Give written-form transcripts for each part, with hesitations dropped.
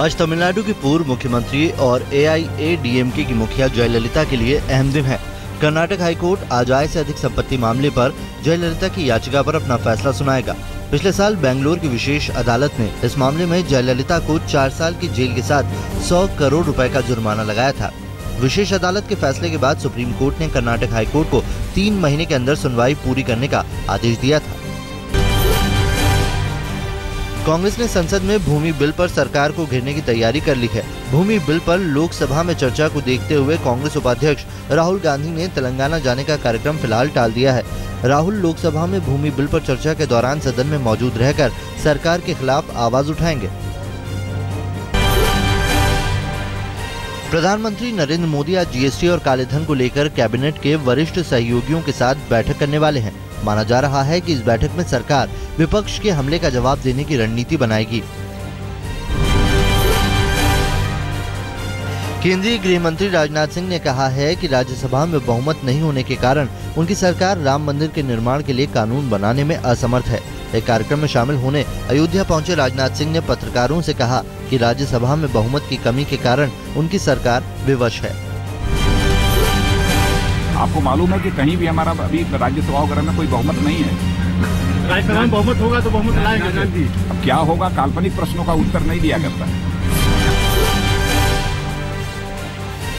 आज तमिलनाडु की पूर्व मुख्यमंत्री और AIADMK की मुखिया जयललिता के लिए अहम दिन है। कर्नाटक हाईकोर्ट आज आय से अधिक संपत्ति मामले पर जयललिता की याचिका पर अपना फैसला सुनाएगा। पिछले साल बेंगलुरु की विशेष अदालत ने इस मामले में जयललिता को 4 साल की जेल के साथ 100 करोड़ रुपए का जुर्माना लगाया था। विशेष अदालत के फैसले के बाद सुप्रीम कोर्ट ने कर्नाटक हाईकोर्ट को 3 महीने के अंदर सुनवाई पूरी करने का आदेश दिया था। कांग्रेस ने संसद में भूमि बिल पर सरकार को घेरने की तैयारी कर ली है। भूमि बिल पर लोकसभा में चर्चा को देखते हुए कांग्रेस उपाध्यक्ष राहुल गांधी ने तेलंगाना जाने का कार्यक्रम फिलहाल टाल दिया है। राहुल लोकसभा में भूमि बिल पर चर्चा के दौरान सदन में मौजूद रहकर सरकार के खिलाफ आवाज उठाएंगे। प्रधानमंत्री नरेंद्र मोदी आज GST और कालेधन को लेकर कैबिनेट के वरिष्ठ सहयोगियों के साथ बैठक करने वाले हैं। माना जा रहा है कि इस बैठक में सरकार विपक्ष के हमले का जवाब देने की रणनीति बनाएगी। केंद्रीय गृह मंत्री राजनाथ सिंह ने कहा है कि राज्यसभा में बहुमत नहीं होने के कारण उनकी सरकार राम मंदिर के निर्माण के लिए कानून बनाने में असमर्थ है। एक कार्यक्रम में शामिल होने अयोध्या पहुंचे राजनाथ सिंह ने पत्रकारों से कहा कि राज्यसभा में बहुमत की कमी के कारण उनकी सरकार विवश है। आपको मालूम है कि कहीं भी हमारा अभी राज्यसभा वगैरह में कोई बहुमत नहीं है। राज्यसभा में बहुमत होगा तो बहुमत लाएंगे। अब क्या होगा, काल्पनिक प्रश्नों का उत्तर नहीं दिया करता है।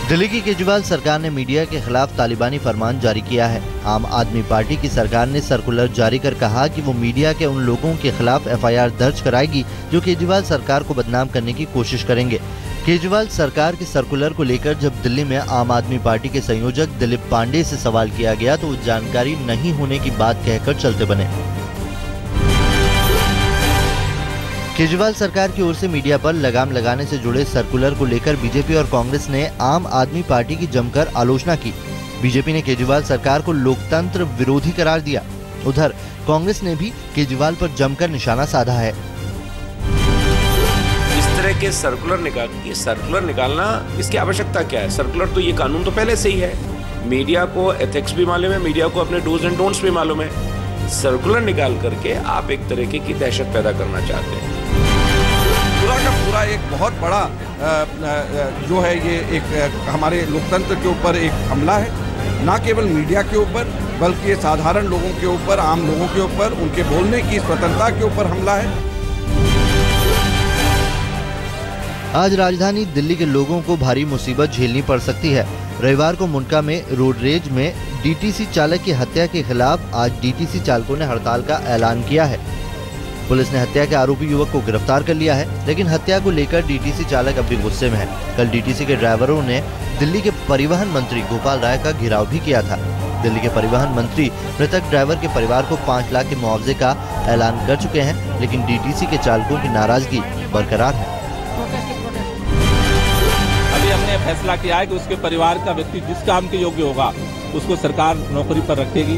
दिल्ली की केजरीवाल सरकार ने मीडिया के खिलाफ तालिबानी फरमान जारी किया है। आम आदमी पार्टी की सरकार ने सर्कुलर जारी कर कहा कि वो मीडिया के उन लोगों के खिलाफ FIR दर्ज कराएगी जो केजरीवाल सरकार को बदनाम करने की कोशिश करेंगे। केजरीवाल सरकार के सर्कुलर को लेकर जब दिल्ली में आम आदमी पार्टी के संयोजक दिलीप पांडे से सवाल किया गया तो वो जानकारी नहीं होने की बात कहकर चलते बने। केजरीवाल सरकार की ओर से मीडिया पर लगाम लगाने से जुड़े सर्कुलर को लेकर बीजेपी और कांग्रेस ने आम आदमी पार्टी की जमकर आलोचना की। बीजेपी ने केजरीवाल सरकार को लोकतंत्र विरोधी करार दिया। उधर कांग्रेस ने भी केजरीवाल पर जमकर निशाना साधा है। इस तरह के सर्कुलर निकालना इसकी आवश्यकता क्या है? सर्कुलर तो ये कानून तो पहले से ही है। मीडिया को एथिक्स भी मालूम है, मीडिया को अपने डूज एंड डोंट्स भी मालूम है। सर्कुलर निकाल करके आप एक तरीके की दहशत पैदा करना चाहते हैं। पूरा का पूरा एक बहुत बड़ा जो है ये एक हमारे लोकतंत्र के ऊपर एक हमला है। ना केवल मीडिया के ऊपर बल्कि ये साधारण लोगों के ऊपर, आम लोगों के ऊपर, उनके बोलने की स्वतंत्रता के ऊपर हमला है। आज राजधानी दिल्ली के लोगों को भारी मुसीबत झेलनी पड़ सकती है। रविवार को मुंडका में रोड रेज में DTC चालक की हत्या के खिलाफ आज DTC चालकों ने हड़ताल का ऐलान किया है। पुलिस ने हत्या के आरोपी युवक को गिरफ्तार कर लिया है, लेकिन हत्या को लेकर DTC चालक अब भी गुस्से में है। कल DTC के ड्राइवरों ने दिल्ली के परिवहन मंत्री गोपाल राय का घेराव भी किया था। दिल्ली के परिवहन मंत्री मृतक ड्राइवर के परिवार को 5 लाख के मुआवजे का ऐलान कर चुके हैं, लेकिन DTC के चालकों की नाराजगी बरकरार है। अभी हमने फैसला किया है कि उसके परिवार का व्यक्ति जिस काम के योग्य होगा उसको सरकार नौकरी पर रखेगी।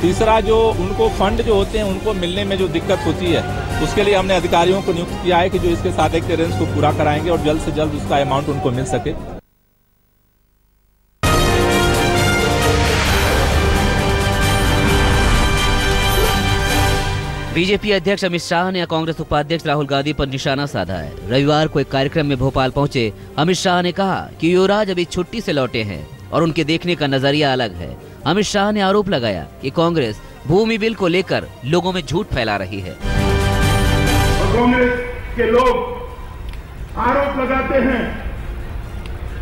तीसरा, जो उनको फंड जो होते हैं उनको मिलने में जो दिक्कत होती है उसके लिए हमने अधिकारियों को नियुक्त किया है कि जो इसके साथ एक क्लियरेंस को पूरा कराएंगे और जल्द से जल्द उसका अमाउंट उनको मिल सके। बीजेपी अध्यक्ष अमित शाह ने कांग्रेस उपाध्यक्ष राहुल गांधी पर निशाना साधा है। रविवार को एक कार्यक्रम में भोपाल पहुंचे अमित शाह ने कहा कि युवराज अभी छुट्टी से लौटे हैं और उनके देखने का नजरिया अलग है। अमित शाह ने आरोप लगाया कि कांग्रेस भूमि बिल को लेकर लोगों में झूठ फैला रही है। कांग्रेस के लोग आरोप लगाते हैं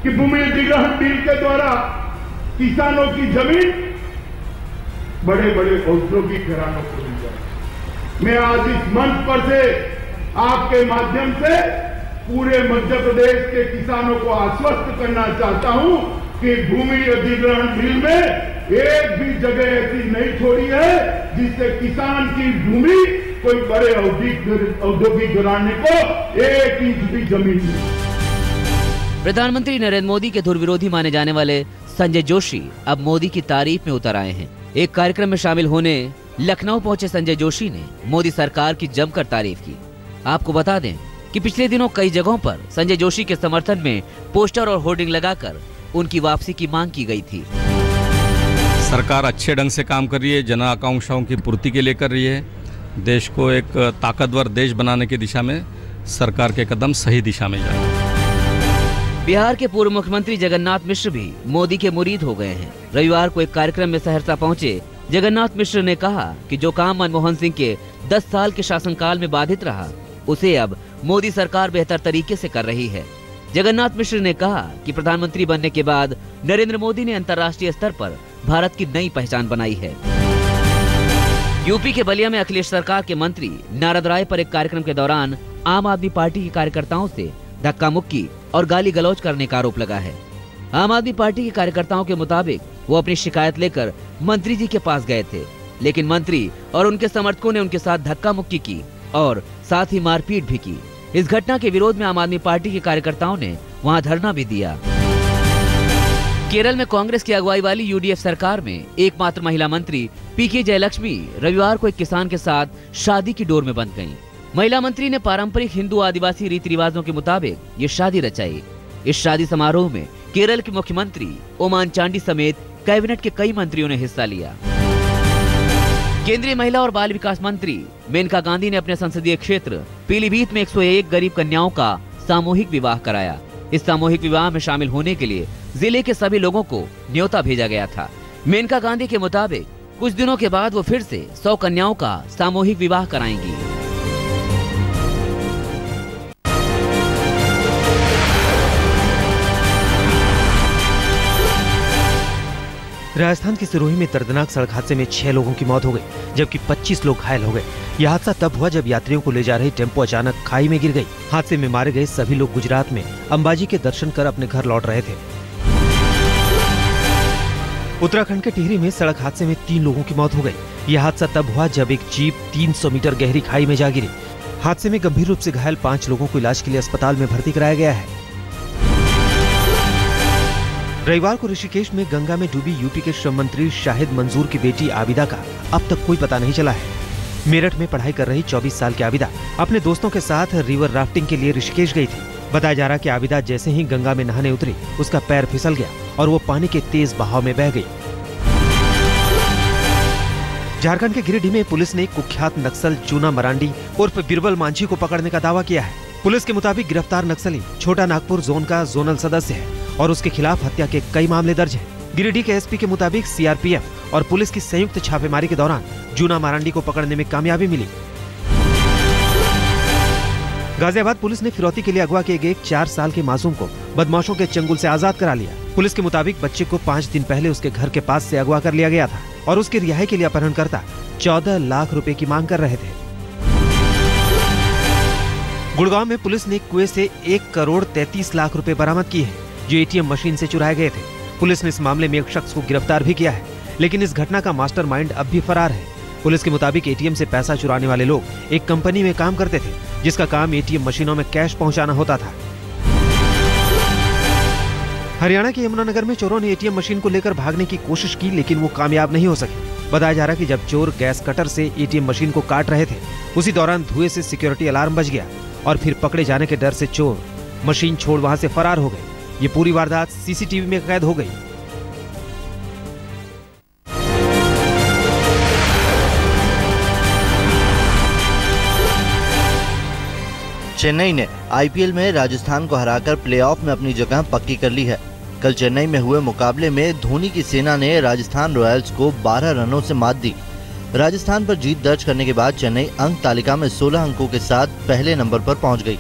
कि भूमि अधिग्रहण बिल के द्वारा किसानों की जमीन बड़े बड़े औद्योगिक घरानों को मिल जाए। मैं आज इस मंच पर से आपके माध्यम से पूरे मध्य प्रदेश के किसानों को आश्वस्त करना चाहता हूं कि भूमि अधिग्रहण बिल में एक भी जगह ऐसी नहीं छोड़ी है जिससे किसान की भूमि कोई बड़े औद्योगिक घराने को 1 इंच भी जमीन नहीं। प्रधानमंत्री नरेंद्र मोदी के धुर विरोधी माने जाने वाले संजय जोशी अब मोदी की तारीफ में उतर आए हैं। एक कार्यक्रम में शामिल होने लखनऊ पहुंचे संजय जोशी ने मोदी सरकार की जमकर तारीफ की। आपको बता दें कि पिछले दिनों कई जगहों पर संजय जोशी के समर्थन में पोस्टर और होर्डिंग लगाकर उनकी वापसी की मांग की गई थी। सरकार अच्छे ढंग से काम कर रही है, जन आकांक्षाओं की पूर्ति के लिए कर रही है। देश को एक ताकतवर देश बनाने की दिशा में सरकार के कदम सही दिशा में जाए। बिहार के पूर्व मुख्यमंत्री जगन्नाथ मिश्र भी मोदी के मुरीद हो गए हैं। रविवार को एक कार्यक्रम में सहरसा पहुंचे जगन्नाथ मिश्र ने कहा कि जो काम मनमोहन सिंह के 10 साल के शासनकाल में बाधित रहा, उसे अब मोदी सरकार बेहतर तरीके से कर रही है। जगन्नाथ मिश्र ने कहा कि प्रधानमंत्री बनने के बाद नरेंद्र मोदी ने अंतर्राष्ट्रीय स्तर पर भारत की नई पहचान बनाई है। यूपी के बलिया में अखिलेश सरकार के मंत्री नारद राय पर एक कार्यक्रम के दौरान आम आदमी पार्टी के कार्यकर्ताओं से धक्का मुक्की और गाली गलौज करने का आरोप लगा है। आम आदमी पार्टी के कार्यकर्ताओं के मुताबिक वो अपनी शिकायत लेकर मंत्री जी के पास गए थे, लेकिन मंत्री और उनके समर्थकों ने उनके साथ धक्का मुक्की की और साथ ही मारपीट भी की। इस घटना के विरोध में आम आदमी पार्टी के कार्यकर्ताओं ने वहां धरना भी दिया। केरल में कांग्रेस की अगुवाई वाली यूडीएफ सरकार में एकमात्र महिला मंत्री पीके जयलक्ष्मी रविवार को एक किसान के साथ शादी की डोर में बंध गईं। महिला मंत्री ने पारंपरिक हिंदू आदिवासी रीति रिवाजों के मुताबिक ये शादी रचाई। इस शादी समारोह में केरल के मुख्यमंत्री ओमान चांडी समेत कैबिनेट के कई मंत्रियों ने हिस्सा लिया। केंद्रीय महिला और बाल विकास मंत्री मेनका गांधी ने अपने संसदीय क्षेत्र पीलीभीत में 101 गरीब कन्याओं का सामूहिक विवाह कराया। इस सामूहिक विवाह में शामिल होने के लिए जिले के सभी लोगों को न्योता भेजा गया था। मेनका गांधी के मुताबिक कुछ दिनों के बाद वो फिर से 100 कन्याओं का सामूहिक विवाह कराएंगी। राजस्थान के सिरोही में दर्दनाक सड़क हादसे में 6 लोगों की मौत हो गई, जबकि 25 लोग घायल हो गए। यह हादसा तब हुआ जब यात्रियों को ले जा रही टेम्पो अचानक खाई में गिर गई। हादसे में मारे गए सभी लोग गुजरात में अंबाजी के दर्शन कर अपने घर लौट रहे थे। उत्तराखंड के टिहरी में सड़क हादसे में 3 लोगों की मौत हो गई। यह हादसा तब हुआ जब एक जीप 300 मीटर गहरी खाई में जा गिरी। हादसे में गंभीर रूप से घायल 5 लोगों को इलाज के लिए अस्पताल में भर्ती कराया गया है। रविवार को ऋषिकेश में गंगा में डूबी यूपी के श्रम मंत्री शाहिद मंजूर की बेटी आबिदा का अब तक कोई पता नहीं चला है। मेरठ में पढ़ाई कर रही 24 साल की आबिदा अपने दोस्तों के साथ रिवर राफ्टिंग के लिए ऋषिकेश गई थी। बताया जा रहा कि आबिदा जैसे ही गंगा में नहाने उतरी, उसका पैर फिसल गया और वो पानी के तेज बहाव में बह गई। झारखंड के गिरिडीह में पुलिस ने कुख्यात नक्सल चूना मरांडी उर्फ बिरबल मांझी को पकड़ने का दावा किया है। पुलिस के मुताबिक गिरफ्तार नक्सली छोटा नागपुर जोन का जोनल सदस्य है और उसके खिलाफ हत्या के कई मामले दर्ज हैं। गिरिडीह के एसपी के मुताबिक सीआरपीएफ और पुलिस की संयुक्त छापेमारी के दौरान जूना मारांडी को पकड़ने में कामयाबी मिली। गाजियाबाद पुलिस ने फिरौती के लिए अगवा किए गए 4 साल के मासूम को बदमाशों के चंगुल से आजाद करा लिया। पुलिस के मुताबिक बच्चे को 5 दिन पहले उसके घर के पास से अगवा कर लिया गया था और उसकी रिहाई के लिए अपहरणकर्ता 14 लाख रुपए की मांग कर रहे थे। गुड़गांव में पुलिस ने कुएं से 1 करोड़ 33 लाख रुपए बरामद किए हैं, जो एटीएम मशीन से चुराए गए थे। पुलिस ने इस मामले में एक शख्स को गिरफ्तार भी किया है, लेकिन इस घटना का मास्टरमाइंड अब भी फरार है। पुलिस के मुताबिक एटीएम से पैसा चुराने वाले लोग एक कंपनी में काम करते थे, जिसका काम एटीएम मशीनों में कैश पहुंचाना होता था। हरियाणा के यमुनानगर में चोरों ने एटीएम मशीन को लेकर भागने की कोशिश की, लेकिन वो कामयाब नहीं हो सके। बताया जा रहा कि जब चोर गैस कटर से एटीएम मशीन को काट रहे थे, उसी दौरान धुएं से सिक्योरिटी अलार्म बज गया और फिर पकड़े जाने के डर से चोर मशीन छोड़ वहां से फरार हो गए। ये पूरी वारदात सीसीटीवी में कैद हो गई। चेन्नई ने आईपीएल में राजस्थान को हराकर प्लेऑफ में अपनी जगह पक्की कर ली है। कल चेन्नई में हुए मुकाबले में धोनी की सेना ने राजस्थान रॉयल्स को 12 रनों से मात दी। राजस्थान पर जीत दर्ज करने के बाद चेन्नई अंक तालिका में 16 अंकों के साथ पहले नंबर पर पहुंच गई।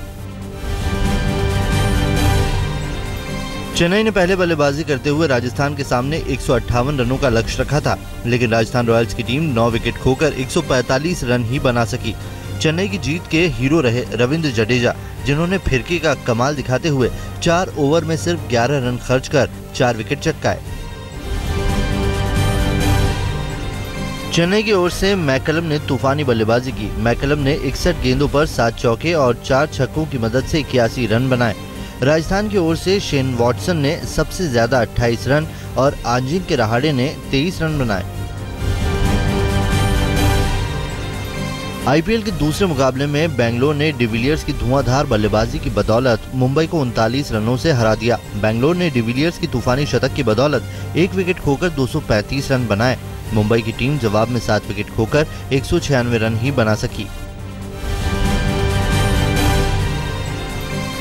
चेन्नई ने पहले बल्लेबाजी करते हुए राजस्थान के सामने 158 रनों का लक्ष्य रखा था, लेकिन राजस्थान रॉयल्स की टीम 9 विकेट खोकर 145 रन ही बना सकी। चेन्नई की जीत के हीरो रहे रविंद्र जडेजा, जिन्होंने फिरकी का कमाल दिखाते हुए 4 ओवर में सिर्फ 11 रन खर्च कर 4 विकेट चटकाए। चेन्नई की ओर से मैकलम ने तूफानी बल्लेबाजी की। मैकलम ने 61 गेंदों पर 7 चौके और 4 छक्कों की मदद से 81 रन बनाए। राजस्थान की ओर से शेन वॉटसन ने सबसे ज्यादा 28 रन और आंजिंक्य रहाणे ने 23 रन बनाए। आईपीएल के दूसरे मुकाबले में बेंगलोर ने डिविलियर्स की धुआंधार बल्लेबाजी की बदौलत मुंबई को 39 रनों से हरा दिया। बेंगलोर ने डिविलियर्स की तूफानी शतक की बदौलत 1 विकेट खोकर 235 रन बनाए। मुंबई की टीम जवाब में 7 विकेट खोकर 196 रन ही बना सकी।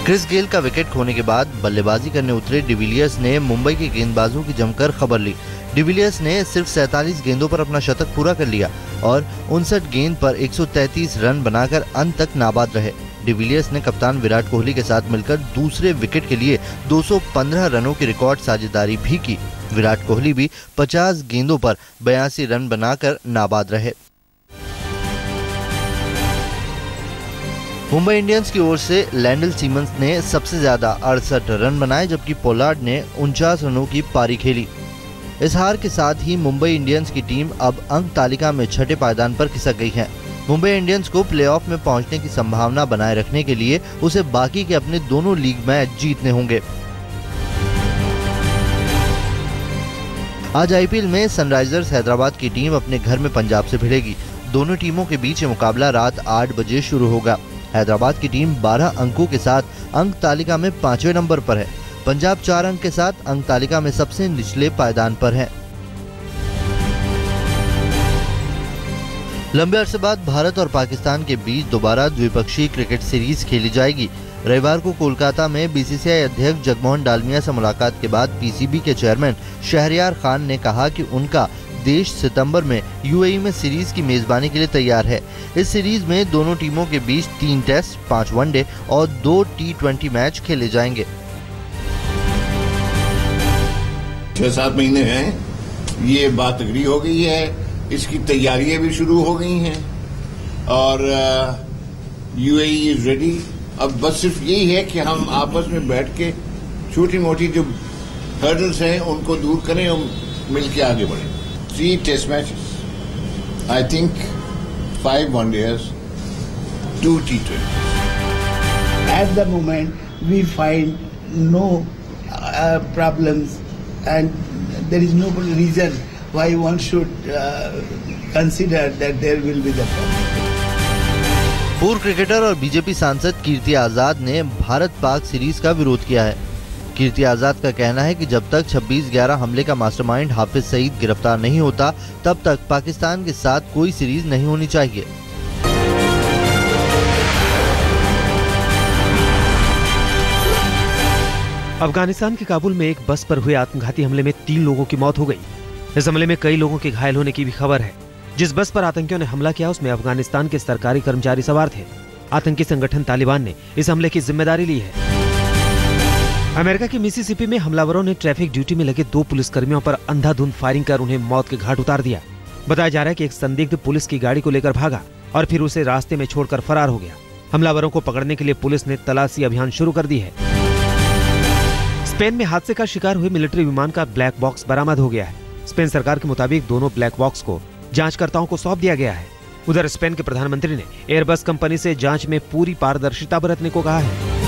क्रिस गेल का विकेट खोने के बाद बल्लेबाजी करने उतरे डिविलियर्स ने मुंबई के गेंदबाजों की जमकर खबर ली। डिविलियर्स ने सिर्फ 47 गेंदों पर अपना शतक पूरा कर लिया और 59 गेंद पर 133 रन बनाकर अंत तक नाबाद रहे। डिविलियर्स ने कप्तान विराट कोहली के साथ मिलकर दूसरे विकेट के लिए 215 रनों की रिकॉर्ड साझेदारी भी की। विराट कोहली भी 50 गेंदों पर 82 रन बनाकर नाबाद रहे। मुंबई इंडियंस की ओर से लैंडल सीमंस ने सबसे ज्यादा 68 रन बनाए, जबकि पोलार्ड ने 49 रनों की पारी खेली। इस हार के साथ ही मुंबई इंडियंस की टीम अब अंक तालिका में छठे पायदान पर खिसक गई है। मुंबई इंडियंस को प्लेऑफ में पहुंचने की संभावना बनाए रखने के लिए उसे बाकी के अपने दोनों लीग मैच जीतने होंगे। आज आईपीएल में सनराइजर्स हैदराबाद की टीम अपने घर में पंजाब से भिड़ेगी। दोनों टीमों के बीच मुकाबला रात 8 बजे शुरू होगा। हैदराबाद की टीम 12 अंकों के साथ अंक तालिका में 5वें नंबर पर है। पंजाब 4 अंक के साथ अंक तालिका में सबसे निचले पायदान पर है। लंबे अरसे बाद भारत और पाकिस्तान के बीच दोबारा द्विपक्षीय क्रिकेट सीरीज खेली जाएगी। रविवार को कोलकाता में बीसीसीआई अध्यक्ष जगमोहन डालमिया से मुलाकात के बाद पीसीबी के चेयरमैन शहरयार खान ने कहा कि उनका देश सितंबर में यूएई में सीरीज की मेजबानी के लिए तैयार है। इस सीरीज में दोनों टीमों के बीच 3 टेस्ट, 5 वनडे और 2 T20 मैच खेले जाएंगे। 6-7 महीने हैं, ये बात अग्री हो गई है, इसकी तैयारियां भी शुरू हो गई हैं और यूएई इज रेडी। अब बस सिर्फ यही है कि हम आपस में बैठ के छोटी मोटी जो हर्डल्स हैं उनको दूर करें और मिल के आगे बढ़ें। 3 test matches, I think 5 one days, 2 T20। At the moment, we find no problems, and there is no reason why one should consider that there will be the problem. पूर्व क्रिकेटर और बीजेपी सांसद कीर्ति आजाद ने भारत पाक सीरीज का विरोध किया है। कीर्ति आजाद का कहना है कि जब तक 26/11 हमले का मास्टरमाइंड हाफिज सईद गिरफ्तार नहीं होता, तब तक पाकिस्तान के साथ कोई सीरीज नहीं होनी चाहिए। अफगानिस्तान के काबुल में एक बस पर हुए आत्मघाती हमले में 3 लोगों की मौत हो गई। इस हमले में कई लोगों के घायल होने की भी खबर है। जिस बस पर आतंकियों ने हमला किया उसमें अफगानिस्तान के सरकारी कर्मचारी सवार थे। आतंकी संगठन तालिबान ने इस हमले की जिम्मेदारी ली है। अमेरिका के मिसिसिपी में हमलावरों ने ट्रैफिक ड्यूटी में लगे 2 पुलिसकर्मियों पर अंधाधुंध फायरिंग कर उन्हें मौत के घाट उतार दिया। बताया जा रहा है कि एक संदिग्ध पुलिस की गाड़ी को लेकर भागा और फिर उसे रास्ते में छोड़कर फरार हो गया। हमलावरों को पकड़ने के लिए पुलिस ने तलाशी अभियान शुरू कर दी है। स्पेन में हादसे का शिकार हुए मिलिट्री विमान का ब्लैक बॉक्स बरामद हो गया है। स्पेन सरकार के मुताबिक दोनों ब्लैक बॉक्स को जांचकर्ताओं को सौंप दिया गया है। उधर स्पेन के प्रधानमंत्री ने एयरबस कंपनी से जांच में पूरी पारदर्शिता बरतने को कहा है।